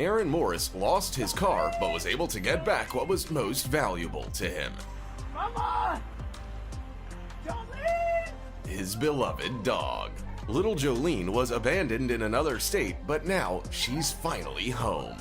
Aaron Morris lost his car, but was able to get back what was most valuable to him. Mama! Jolene! His beloved dog. Little Jolene was abandoned in another state, but now she's finally home.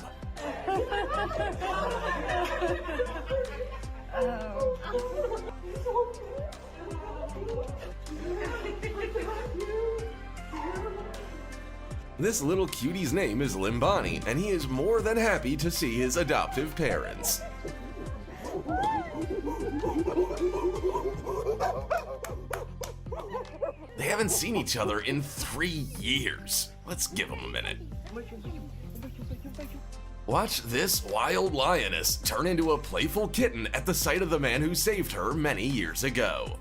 This little cutie's name is Limbani, and he is more than happy to see his adoptive parents. They haven't seen each other in 3 years. Let's give them a minute. Watch this wild lioness turn into a playful kitten at the sight of the man who saved her many years ago.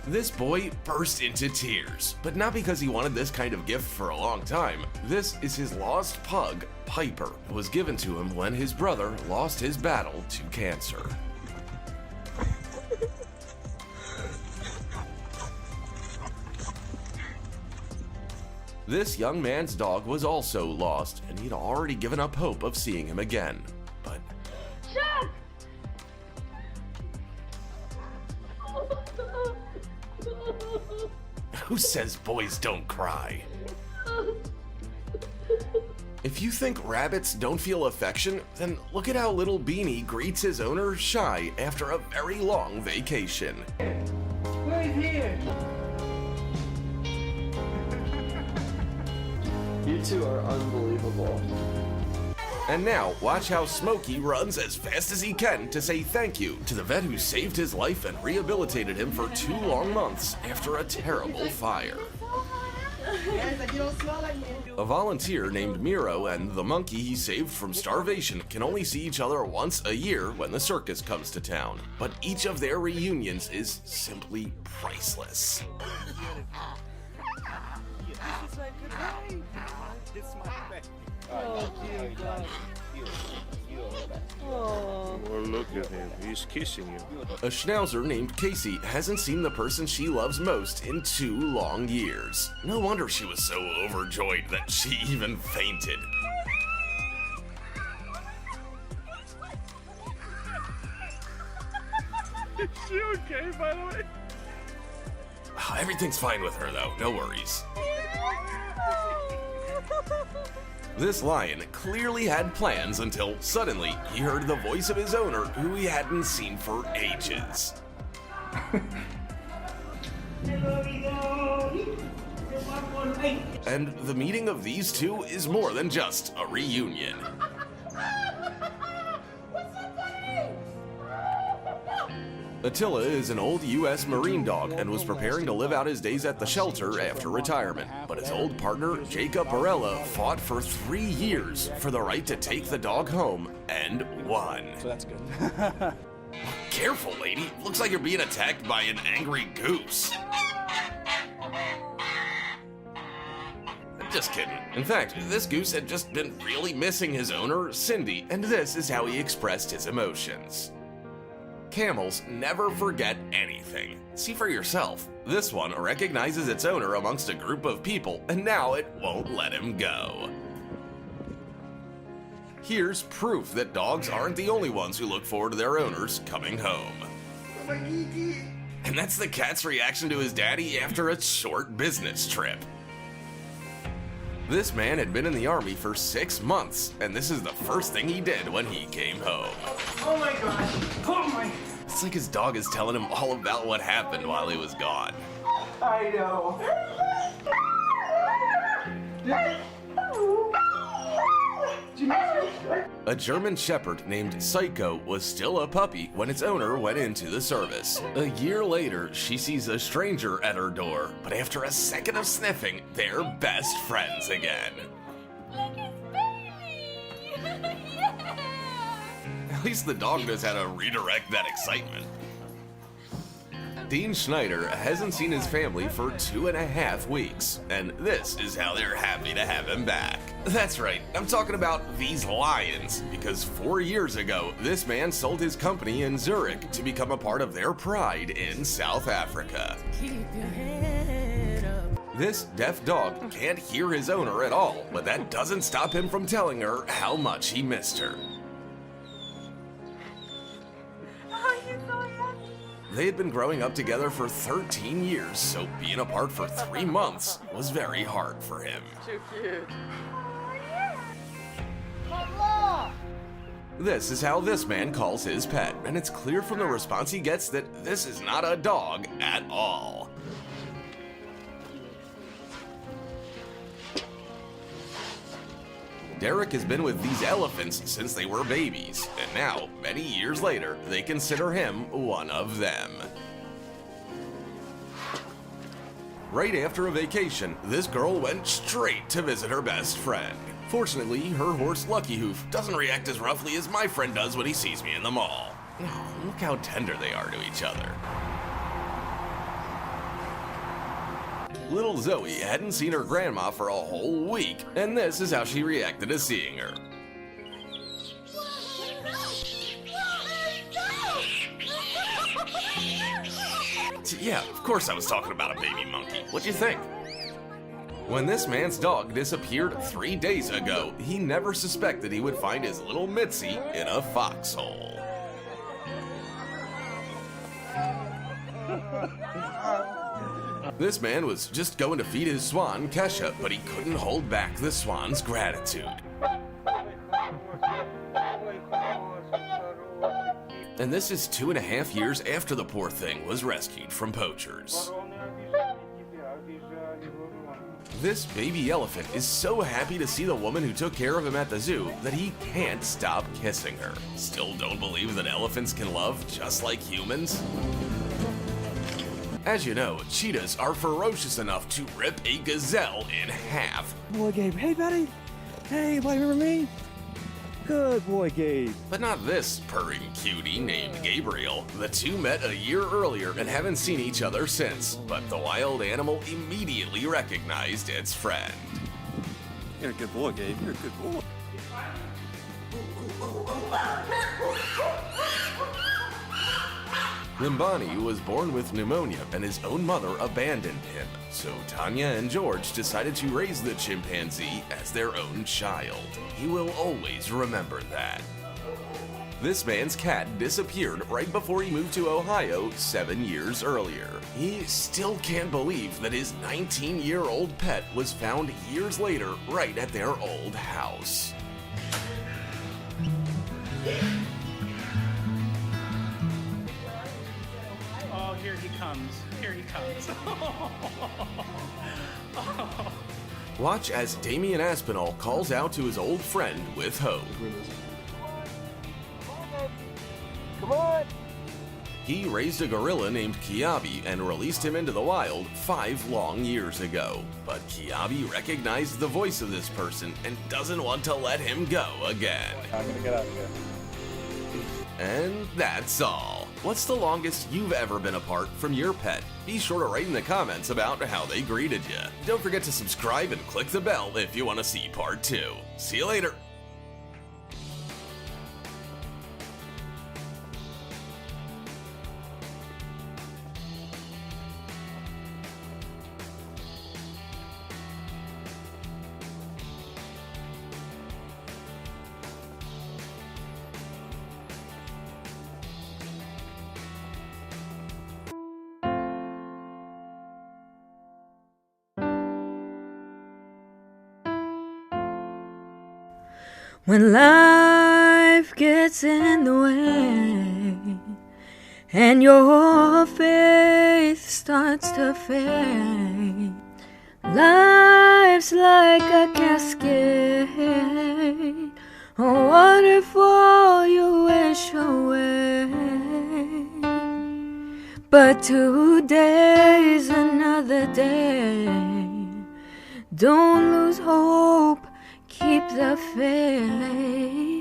This boy burst into tears, but not because he wanted this kind of gift for a long time. This is his lost pug, Piper. It was given to him when his brother lost his battle to cancer. This young man's dog was also lost, and he'd already given up hope of seeing him again. But Chuck! who says boys don't cry? If you think rabbits don't feel affection, then look at how little Beanie greets his owner Shy after a very long vacation. Who is here? You two are unbelievable. And now, watch how Smokey runs as fast as he can to say thank you to the vet who saved his life and rehabilitated him for 2 long months after a terrible fire. A volunteer named Miro and the monkey he saved from starvation can only see each other once a year when the circus comes to town. But each of their reunions is simply priceless. Oh, dear God. Oh. Well, look at him. He's kissing you. A schnauzer named Casey hasn't seen the person she loves most in 2 long years. No wonder she was so overjoyed that she even fainted. Is she okay, by the way? Everything's fine with her though, no worries. This lion clearly had plans until suddenly he heard the voice of his owner who he hadn't seen for ages. And the meeting of these two is more than just a reunion. Attila is an old U.S. Marine dog and was preparing to live out his days at the shelter after retirement. But his old partner, Jacob Barella, fought for 3 years for the right to take the dog home and won. So that's good. Careful, lady. Looks like you're being attacked by an angry goose. Just kidding. In fact, this goose had just been really missing his owner, Cindy, and this is how he expressed his emotions. Camels never forget anything. See for yourself. This one recognizes its owner amongst a group of people, and now it won't let him go. Here's proof that dogs aren't the only ones who look forward to their owners coming home. And that's the cat's reaction to his daddy after a short business trip. This man had been in the army for 6 months, and this is the first thing he did when he came home. Oh my gosh! Oh my! It's like his dog is telling him all about what happened while he was gone. I know. A German Shepherd named Psycho was still a puppy when its owner went into the service. A year later, she sees a stranger at her door, but after a second of sniffing, they're best friends again. Look, it's baby! Yeah! At least the dog knows how to redirect that excitement. Dean Schneider hasn't seen his family for 2.5 weeks, and this is how they're happy to have him back. That's right, I'm talking about these lions, because 4 years ago, this man sold his company in Zurich to become a part of their pride in South Africa. Keep your head up. This deaf dog can't hear his owner at all, but that doesn't stop him from telling her how much he missed her. Oh, he's so happy. They had been growing up together for 13 years, so being apart for 3 months was very hard for him. Too cute. Oh, yeah. Hello. This is how this man calls his pet, and it's clear from the response he gets that this is not a dog at all. Derek has been with these elephants since they were babies, and now, many years later, they consider him one of them. Right after a vacation, this girl went straight to visit her best friend. Fortunately, her horse Lucky Hoof doesn't react as roughly as my friend does when he sees me in the mall. Oh, look how tender they are to each other. Little Zoe hadn't seen her grandma for a whole week, and this is how she reacted to seeing her. Yeah, of course I was talking about a baby monkey. What'd you think? When this man's dog disappeared 3 days ago, he never suspected he would find his little Mitzi in a foxhole. This man was just going to feed his swan, Kesha, but he couldn't hold back the swan's gratitude. And this is 2.5 years after the poor thing was rescued from poachers. This baby elephant is so happy to see the woman who took care of him at the zoo that he can't stop kissing her. Still don't believe that elephants can love just like humans? As you know, cheetahs are ferocious enough to rip a gazelle in half. Boy, Gabe. Hey, buddy. Hey, buddy, remember me? Good boy, Gabe. But not this purring cutie named Gabriel. The two met a year earlier and haven't seen each other since, but the wild animal immediately recognized its friend. You're a good boy, Gabe. You're a good boy. Limbani was born with pneumonia and his own mother abandoned him, so Tanya and George decided to raise the chimpanzee as their own child. He will always remember that. This man's cat disappeared right before he moved to Ohio 7 years earlier. He still can't believe that his 19-year-old pet was found years later right at their old house. Oh, here he comes. Here he comes. Watch as Damian Aspinall calls out to his old friend with hope. Come on. He raised a gorilla named Kiabi and released him into the wild 5 long years ago. But Kiabi recognized the voice of this person and doesn't want to let him go again. I'm gonna get out of here. And that's all. What's the longest you've ever been apart from your pet? Be sure to write in the comments about how they greeted you. Don't forget to subscribe and click the bell if you want to see part 2. See you later. When life gets in the way and your faith starts to fade, life's like a cascade, a waterfall you wish away. But today's another day. Don't lose hope. Keep the faith.